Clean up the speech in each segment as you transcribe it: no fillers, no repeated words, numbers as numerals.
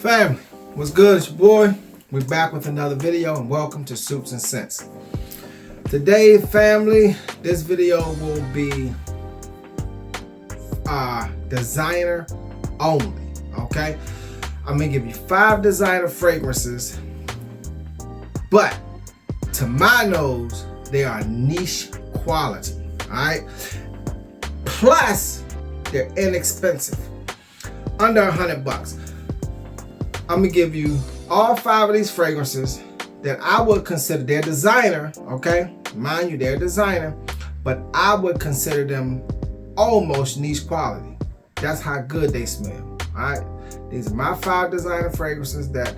Family, what's good? It's your boy. We're back with another video and welcome to Soups and Scents. Today, family, this video will be designer only, okay? I'm gonna give you 5 designer fragrances, but to my nose, they are niche quality, all right? Plus, they're inexpensive, under $100. I'm gonna give you all 5 of these fragrances that I would consider, they're designer, okay? Mind you, they're designer, but I would consider them almost niche quality. That's how good they smell, all right? These are my 5 designer fragrances that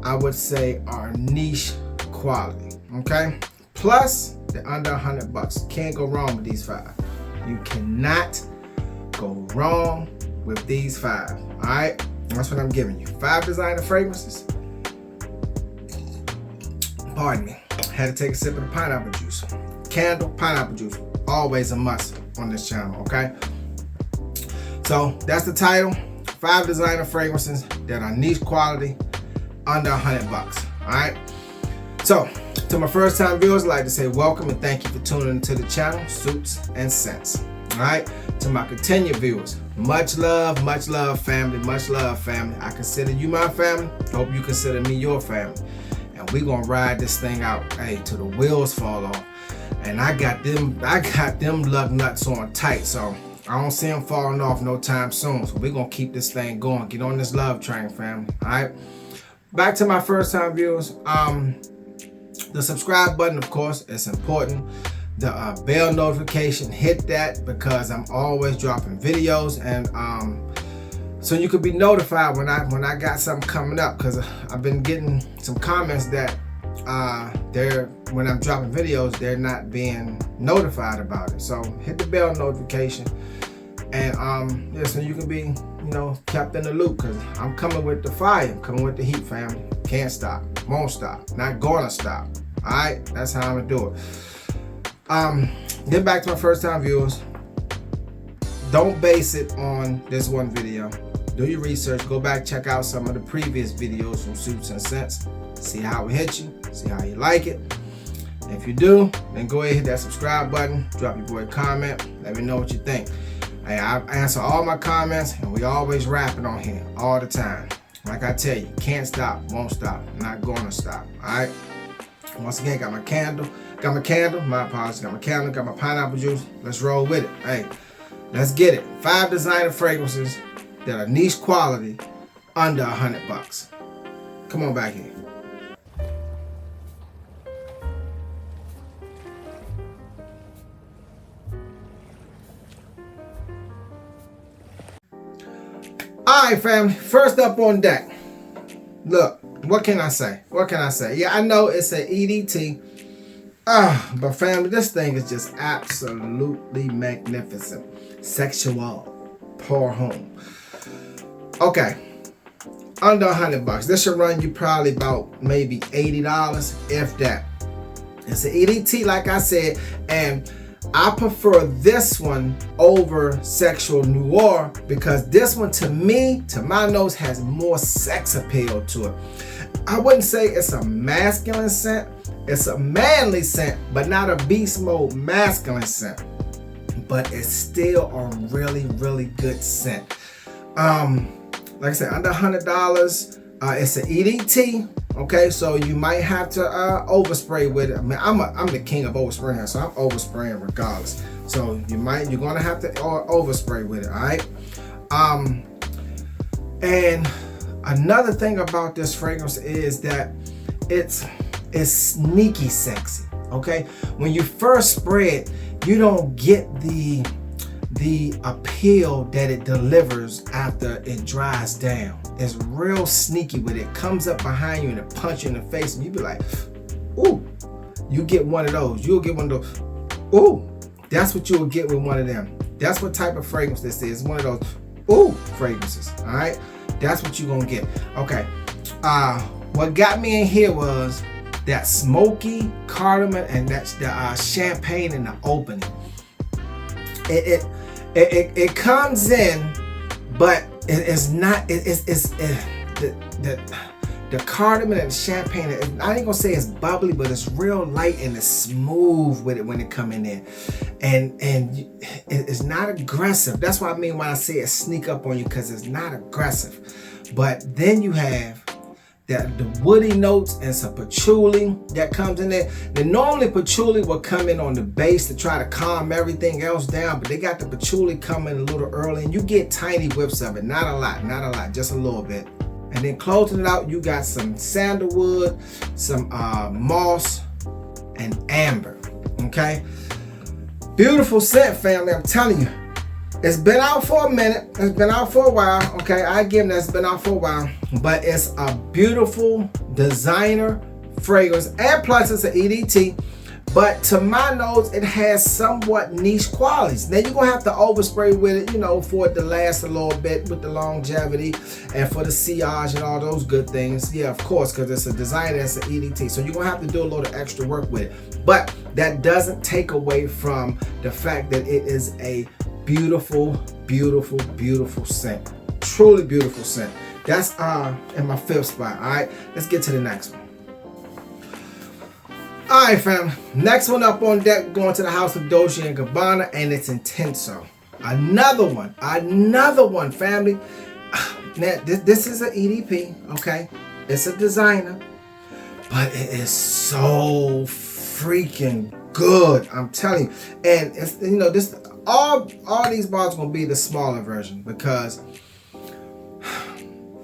I would say are niche quality, okay? Plus, they're under $100. Can't go wrong with these 5. You cannot go wrong with these 5, all right? That's what I'm giving you. 5 designer fragrances. Pardon me. Had to take a sip of the pineapple juice. Candle, pineapple juice. Always a must on this channel, okay? So that's the title. 5 designer fragrances that are niche quality, under $100. All right? So, to my first time viewers, I'd like to say welcome and thank you for tuning into the channel, Soups and Scents. All right? To my continued viewers, much love, family, much love, family. I consider you my family. Hope you consider me your family. And we gonna ride this thing out, hey, till the wheels fall off. And I got them lug nuts on tight, so I don't see them falling off no time soon. So we gonna keep this thing going. Get on this love train, family. All right. Back to my first time viewers. The subscribe button, of course, is important. The bell notification, hit that because I'm always dropping videos, and so you could be notified when I got something coming up, because I've been getting some comments that when I'm dropping videos, they're not being notified about it. So hit the bell notification, and yeah, so you can be, kept in the loop, because I'm coming with the fire, I'm coming with the heat, family. Can't stop, won't stop, not gonna stop. All right, that's how I'm gonna do it. Get back to my first time viewers. Don't base it on this one video. Do your research. Go back, check out some of the previous videos from Soups and Scents. See how it hit you. See how you like it. If you do, then go ahead and hit that subscribe button. Drop your boy a comment. Let me know what you think. Hey, I answer all my comments, and we always rapping on here all the time. Like I tell you, can't stop, won't stop, not gonna stop. All right. Once again, got my candle. My apologies. Got my candle. Got my pineapple juice. Let's roll with it. Hey, let's get it. 5 designer fragrances that are niche quality, under $100. Come on back here. All right, family. First up on deck. Look, what can I say? Yeah, I know it's an EDT. But family, this thing is just absolutely magnificent. Sexual. Pour home. Okay. Under $100. This should run you probably about maybe $80, if that. It's an EDT, like I said, and I prefer this one over Sexual Noir because this one, to me, to my nose, has more sex appeal to it. I wouldn't say it's a masculine scent. It's a manly scent, but not a beast mode masculine scent. But it's still a really, really good scent. Like I said, under $100. It's an EDT. Okay, so you might have to overspray with it. I mean, I'm the king of overspraying, so I'm overspraying regardless. So you're gonna have to overspray with it. All right. And another thing about this fragrance is that it's sneaky sexy. Okay, when you first spray it, you don't get the appeal that it delivers after it dries down. It's real sneaky with it. Comes up behind you and it punch you in the face, and you be like, ooh. You get one of those. You'll get one of those. Ooh, that's what you'll get with one of them. That's what type of fragrance this is. One of those ooh fragrances. All right, that's what you're gonna get. Okay. What got me in here was that smoky cardamom, and that's the champagne in the opening. It comes in, but it's not, the cardamom and the champagne, I ain't gonna say it's bubbly, but it's real light and it's smooth with it when it come in there. And it's not aggressive. That's what I mean when I say it sneak up on you, because it's not aggressive. But then you have the woody notes and some patchouli that comes in there. Now, normally patchouli will come in on the base to try to calm everything else down, but they got the patchouli coming a little early, and you get tiny whiffs of it. Not a lot, just a little bit. And then closing it out, you got some sandalwood, some moss, and amber. Okay, beautiful scent, family. I'm telling you, it's been out for a minute. It's been out for a while. Okay, I give that it's been out for a while, but it's a beautiful designer fragrance, and plus it's an EDT. But to my nose, it has somewhat niche qualities. Now you're gonna have to overspray with it, you know, for it to last a little bit with the longevity and for the sillage and all those good things. Yeah, of course, because it's a designer, it's an EDT. So you're gonna have to do a little extra work with it. But that doesn't take away from the fact that it is a beautiful, beautiful, beautiful scent. Truly beautiful scent. That's in my 5th spot. All right, let's get to the next one. All right, fam. Next one up on deck, going to the house of Dolce & Gabbana, and it's Intenso. Another one, family. Now, this is an EDP, okay? It's a designer, but it is so freaking good. I'm telling you. And it's, you know, this all these bottles gonna be the smaller version, because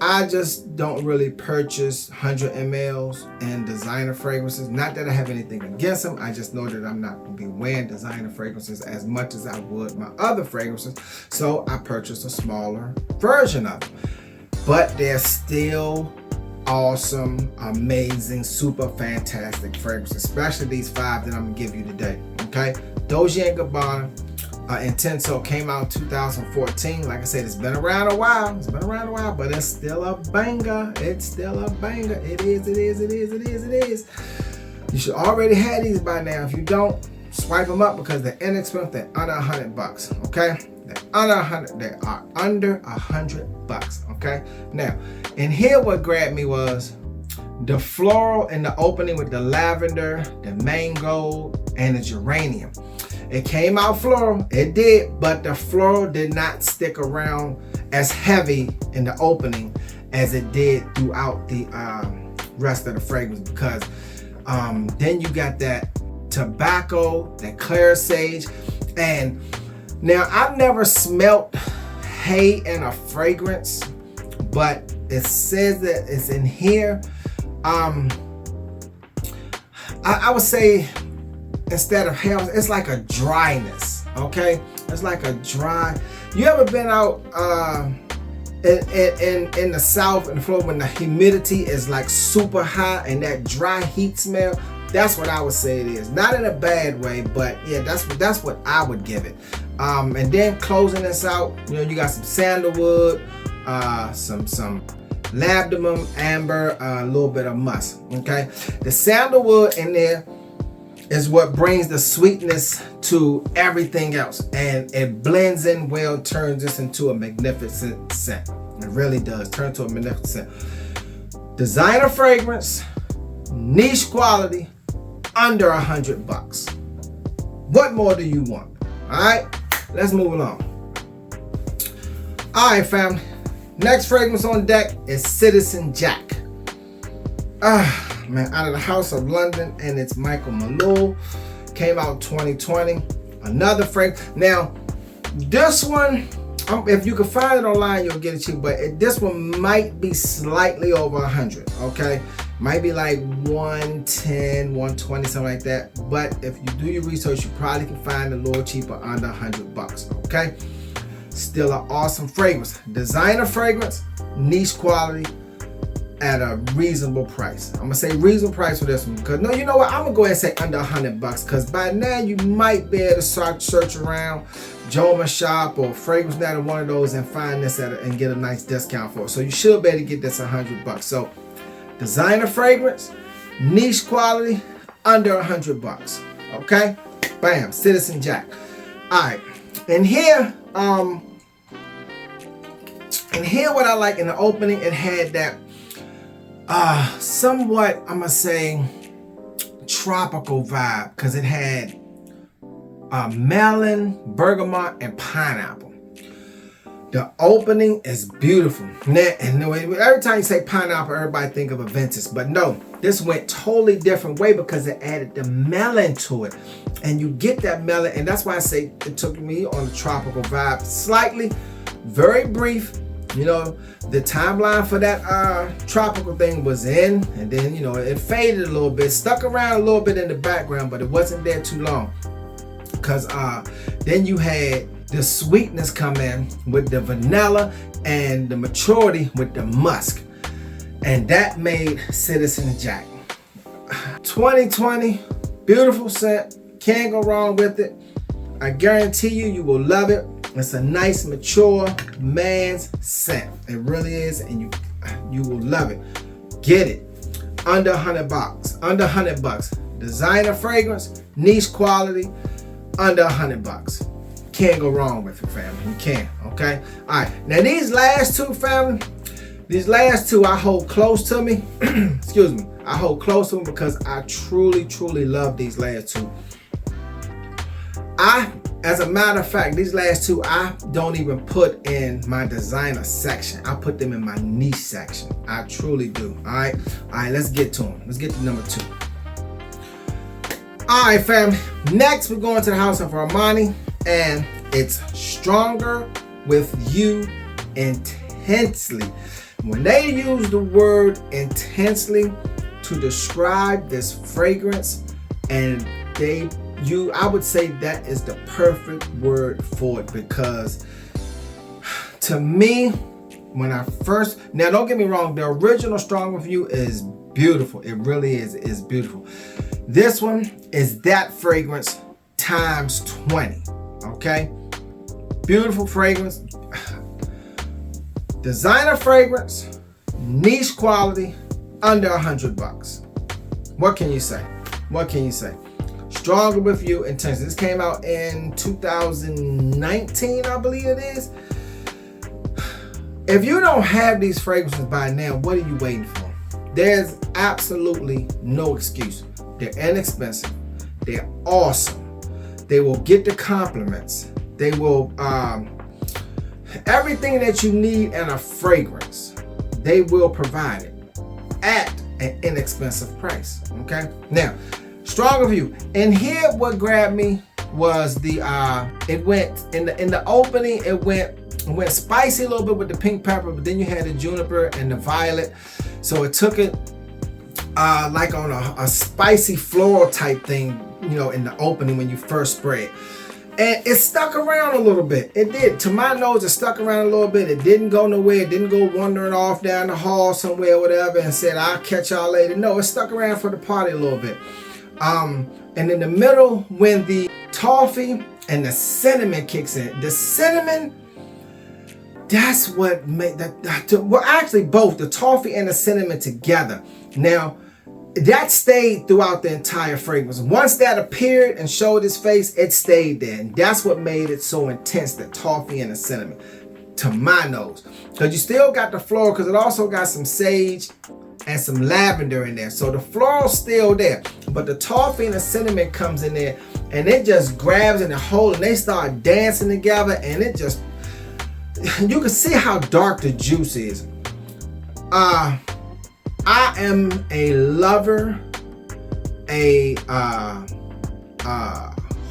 I just don't really purchase 100 mLs in designer fragrances. Not that I have anything against them. I just know that I'm not going to be wearing designer fragrances as much as I would my other fragrances. So I purchased a smaller version of them. But they're still awesome, amazing, super fantastic fragrances. Especially these 5 that I'm going to give you today. Okay? Dolce & Gabbana. Intenso came out in 2014. Like I said, it's been around a while. But it's still a banger. It is. You should already have these by now. If you don't, swipe them up, because they're inexpensive. They're under $100. Okay, they're under 100. They are under $100. Okay. Now, in here, what grabbed me was the floral in the opening with the lavender, the mango, and the geranium. It came out floral, it did, but the floral did not stick around as heavy in the opening as it did throughout the rest of the fragrance, because then you got that tobacco, that clear sage. And now, I've never smelt hay in a fragrance, but it says that it's in here. I would say, instead of hair, it's like a dryness. Okay, it's like a dry. You ever been out in the South and Florida when the humidity is like super high and that dry heat smell? That's what I would say it is. Not in a bad way, but yeah, that's what I would give it. And then closing this out, you know, you got some sandalwood, some ladamum, amber, a little bit of musk. Okay, the sandalwood in there is what brings the sweetness to everything else, and it blends in well, turns this into a magnificent scent. It really does turn to a magnificent scent. Designer fragrance, niche quality, under $100. What more do you want? All right, let's move along. All right, family. Next fragrance on deck is Citizen Jack. Man, out of the House of London, and it's Michael Malou. Came out 2020. Another fragrance. Now, this one, if you can find it online, you'll get it cheap. But this one might be slightly over 100. Okay, might be like 110, 120, something like that. But if you do your research, you probably can find a little cheaper, under $100. Okay, still an awesome fragrance. Designer fragrance, niche quality, at a reasonable price. I'm gonna say reasonable price for this one, because no, you know what? I'm gonna go ahead and say under $100, because by now you might be able to start search around Joma Shop or Fragrance Net or one of those and find this and get a nice discount for it. So you should be able to get this $100. So designer fragrance, niche quality, under $100. Okay, bam, Citizen Jack. All right, and here And here what I like in the opening, it had that somewhat, I'm gonna say, tropical vibe, because it had melon, bergamot, and pineapple. The opening is beautiful. And every time you say pineapple, everybody think of Aventus. But no, this went totally different way because it added the melon to it. And you get that melon, and that's why I say it took me on the tropical vibe. Slightly, very brief. You know, the timeline for that tropical thing was in, and then, you know, it faded a little bit, stuck around a little bit in the background, but it wasn't there too long. Because then you had the sweetness come in with the vanilla and the maturity with the musk. And that made Citizen Jack. 2020, beautiful scent. Can't go wrong with it. I guarantee you, you will love it. It's a nice, mature man's scent. It really is, and you will love it. Get it. Under $100. Under $100. Designer fragrance, niche quality, under $100. Can't go wrong with it, family. You can't, okay? All right. Now, these last two, family, these last two I hold close to me. Excuse me. I hold close to them because I truly, truly love these last two. As a matter of fact, these last two, I don't even put in my designer section. I put them in my niche section. I truly do. All right. All right. Let's get to them. Let's get to number 2. All right, fam. Next, we're going to the House of Armani, and it's Stronger with You Intensely. When they use the word intensely to describe this fragrance, and I would say that is the perfect word for it, because to me, when I first, now don't get me wrong, the original Strong With You is beautiful. It really is. It is beautiful. This one is that fragrance times 20. Okay? Beautiful fragrance. Designer fragrance, niche quality, under $100. What can you say? What can you say? Stronger With You Intensely. This came out in 2019, I believe it is. If you don't have these fragrances by now, what are you waiting for? There's absolutely no excuse. They're inexpensive. They're awesome. They will get the compliments. They will, everything that you need in a fragrance, they will provide it at an inexpensive price. Okay? Now, Strong With You. And here what grabbed me was the it went in the opening, it went spicy a little bit with the pink pepper, but then you had the juniper and the violet. So it took it like on a spicy floral type thing, you know, in the opening when you first spray it. And it stuck around a little bit. It did. To my nose, it stuck around a little bit. It didn't go nowhere. It didn't go wandering off down the hall somewhere or whatever and said, I'll catch y'all later. No, it stuck around for the party a little bit. And in the middle, when the toffee and the cinnamon kicks in, the cinnamon, that's what made that. Well, actually, both the toffee and the cinnamon together. Now, that stayed throughout the entire fragrance. Once that appeared and showed its face, it stayed there. And that's what made it so intense, the toffee and the cinnamon, to my nose. Because you still got the floral, because it also got some sage and some lavender in there. So the floral's still there. But the toffee and the cinnamon comes in there, and it just grabs in the hole, and they start dancing together, and it just, you can see how dark the juice is. I am a lover, a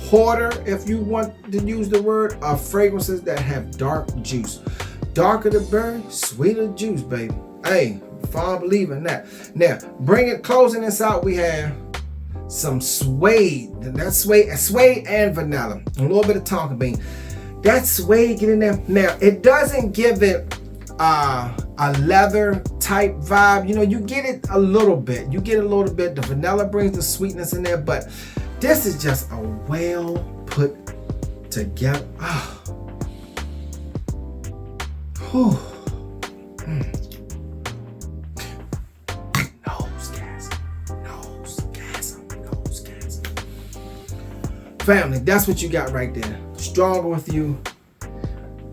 hoarder, if you want to use the word, of fragrances that have dark juice. Darker the berry, sweeter the juice, baby. Hey, firm believer in that. Now, closing this out, we have some suede. That's suede and vanilla. A little bit of tonka bean. That suede, get in there. Now, it doesn't give it a leather type vibe. You know, you get it a little bit. You get a little bit. The vanilla brings the sweetness in there, but this is just a well put together. Oh. Whew. Nose gas. Family, that's what you got right there. Stronger With You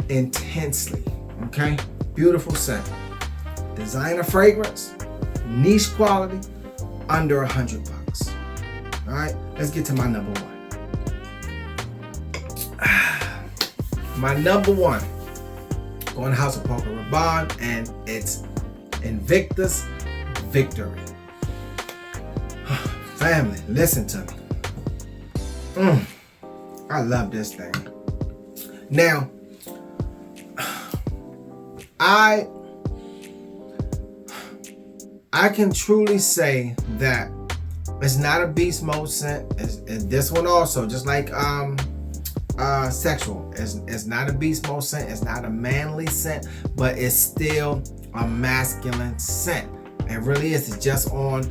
Intensely. Okay? beautiful scent. Designer fragrance, niche quality, under $100. All right, let's get to my number one. My number one, going to House of Poker Rabanne, and it's Invictus Victory. Family, listen to me. I love this thing. Now, I can truly say that it's not a beast mode scent. It's this one also, just like sexual. It's not a beast mode scent. It's not a manly scent, but it's still a masculine scent. It really is. It's just on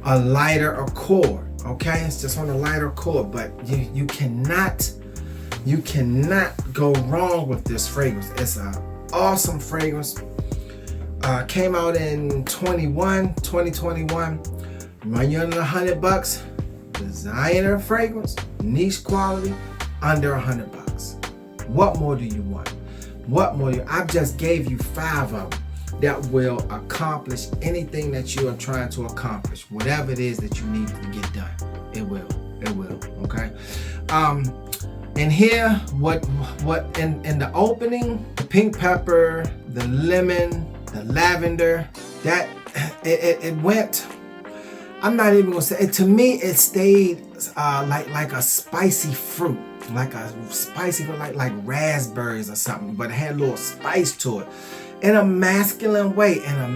a lighter accord. Okay, it's just on a lighter accord. But you cannot go wrong with this fragrance. It's an awesome fragrance. Came out in 2021. Run you under $100. Designer fragrance, niche quality, under $100. What more do you want? What more? I've just gave you 5 of them that will accomplish anything that you are trying to accomplish. Whatever it is that you need to get done, it will. Okay. And here, what in the opening, the pink pepper, the lemon, the lavender, that it went. I'm not even gonna say it. To me, it stayed like a spicy fruit, like raspberries or something, but it had a little spice to it, in a masculine way, and I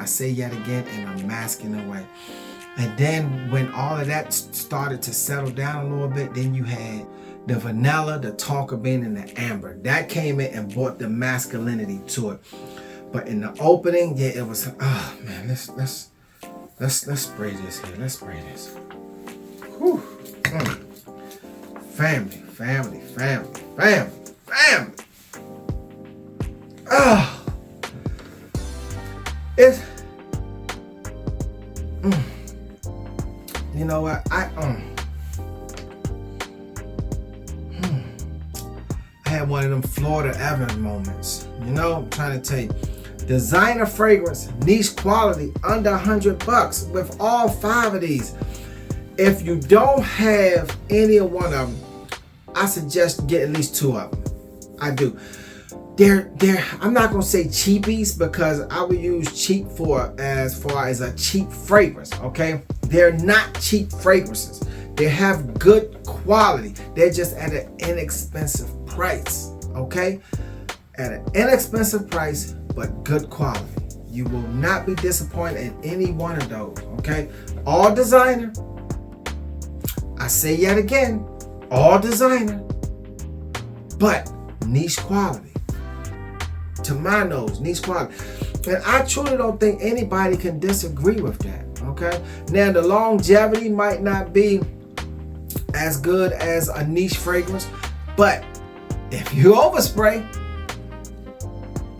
say yet again, in a masculine way. And then when all of that started to settle down a little bit, then you had the vanilla, the tonka bean, and the amber. That came in and brought the masculinity to it. But in the opening, yeah, it was. Oh man, let's spray this here. Let's spray this. Whew. Family. Oh, it's. You know what? I had one of them Florida Evans moments. You know, I'm trying to tell you. Designer fragrance, niche quality, under $100 with all 5 of these. If you don't have any of one of them, I suggest get at least 2 of them. I do. I'm not gonna say cheapies, because I would use cheap as far as a cheap fragrance. Okay, they're not cheap fragrances. They have good quality. They're just at an inexpensive price. Okay, at an inexpensive price, but good quality. You will not be disappointed in any one of those. Okay, all designer. I say yet again, all designer, but niche quality. To my nose, niche quality. And I truly don't think anybody can disagree with that. Okay, now the longevity might not be as good as a niche fragrance, but if you overspray,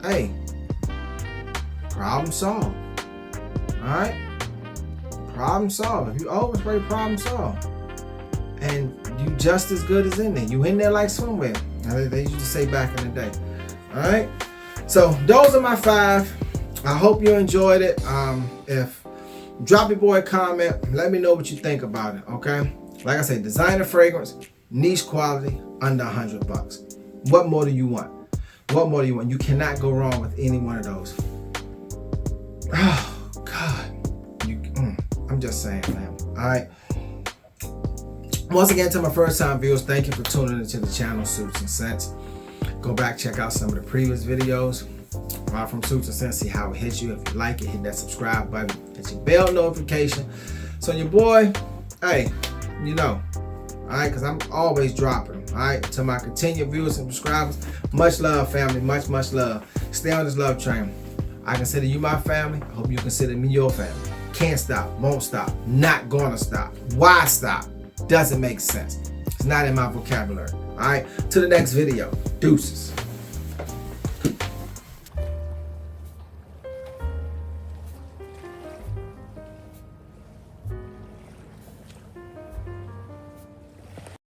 hey, problem solved. All right, problem solved. If you overspray, problem solved, and you just as good as in there. You in there like swimwear. They used to say back in the day. All right, so those are my 5. I hope you enjoyed it. If drop your boy a comment, let me know what you think about it. Okay, like I said, designer fragrance, niche quality, under $100. What more do you want? What more do you want? You cannot go wrong with any one of those. Oh God, I'm just saying, man. All right. Once again, to my first time viewers, thank you for tuning into the channel Suits and Scents. Go back, check out some of the previous videos from Suits and Scents. See how it hits you. If you like it, hit that subscribe button, hit your bell notification. So your boy, hey, you know, all right, because I'm always dropping them. All right, to my continued viewers and subscribers, much love, family, much love. Stay on this love train. I consider you my family. I hope you consider me your family. Can't stop, won't stop, not gonna stop. Why stop? Doesn't make sense. It's not in my vocabulary. All right, to the next video. Deuces.